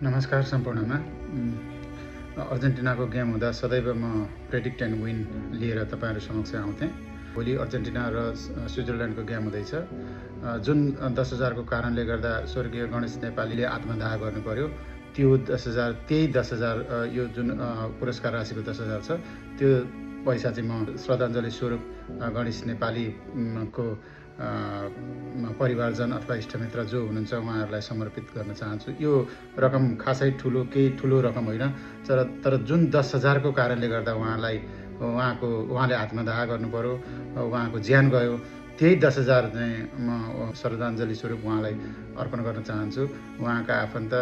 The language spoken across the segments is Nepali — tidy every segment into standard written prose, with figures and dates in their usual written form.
नमस्कार सम्पूर्णमा। अर्जेन्टिनाको गेम हुँदा सदैव म प्रेडिक्ट एन्ड विन लिएर तपाईँहरू समक्ष आउँथेँ। भोलि अर्जेन्टिना र स्विजरल्यान्डको गेम हुँदैछ। जुन 10,000 को कारणले गर्दा स्वर्गीय गणेश नेपालीले आत्मदाह गर्नु पर्यो, त्यो 10,000 त्यही 10,000 यो जुन पुरस्कार राशिको 10,000 छ, त्यो पैसा चाहिँ म श्रद्धाञ्जली स्वरूप गणेश नेपालीको परिवारजन अथवा इष्टमित्र जो हुनुहुन्छ उहाँहरूलाई समर्पित गर्न चाहन्छु। यो रकम खासै केही ठुलो रकम होइन, तर जुन 10,000 को कारणले गर्दा उहाँले आत्मदाह गर्नु पर्यो, उहाँको ज्यान गयो, त्यही 10,000 चाहिँ म श्रद्धाञ्जली स्वरूप उहाँलाई अर्पण गर्न चाहन्छु। उहाँका आफन्त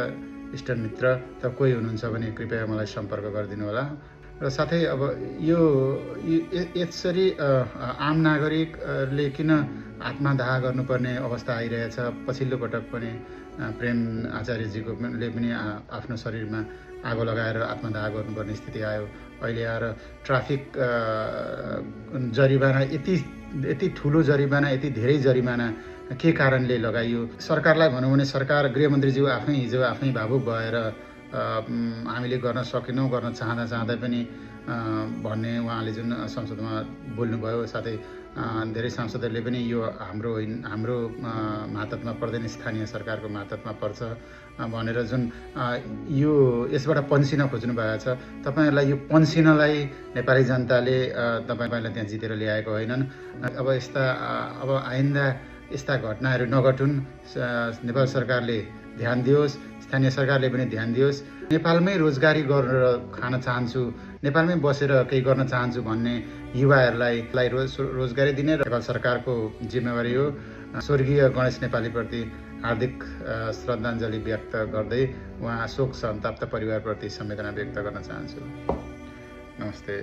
इष्टमित्र त कोही हुनुहुन्छ भने कृपया मलाई सम्पर्क गरिदिनु होला। र साथै अब यसरी आम नागरिकले किन आत्मदाह गर्नुपर्ने अवस्था आइरहेछ। पछिल्लो पटक पनि प्रेम आचार्यजीले पनि आफ्नो शरीरमा आगो लगाएर आत्मदाह गर्नुपर्ने स्थिति आयो। अहिले आएर ट्राफिक जरिवाना यति ठुलो जरिवाना, यति धेरै जरिवाना के कारणले लगाइयो? सरकारलाई भनौँ भने गृहमन्त्रीज्यू हिजो आफै भावुक भएर हामीले गर्न सकेनौँ, गर्न चाहँदा पनि भन्ने उहाँले जुन संसदमा बोल्नुभयो। साथै धेरै सांसदहरूले पनि यो हाम्रो मातहतमा पर्दैन, स्थानीय सरकारको मातहतमा पर्छ भनेर जुन यसबाट पन्सिन खोज्नु भएको छ। तपाईँहरूलाई यो पन्सिनलाई नेपाली जनताले तपाईँलाई त्यहाँ जितेर ल्याएको होइनन्। अब आइन्दा यस्ता घटनाहरू नघटुन्। नेपाल सरकारले ध्यान दियोस्, स्थानीय सरकारले पनि ध्यान दियोस्। नेपालमै रोजगारी गरेर खान चाहन्छु, नेपालमै बसेर केही गर्न चाहन्छु भन्ने युवाहरूलाई रोजगारी दिने नेपाल सरकारको जिम्मेवारी हो। स्वर्गीय गणेश नेपालीप्रति हार्दिक श्रद्धाञ्जली व्यक्त गर्दै उहाँ शोक सन्तप्त परिवारप्रति संवेदना व्यक्त गर्न चाहन्छु। नमस्ते।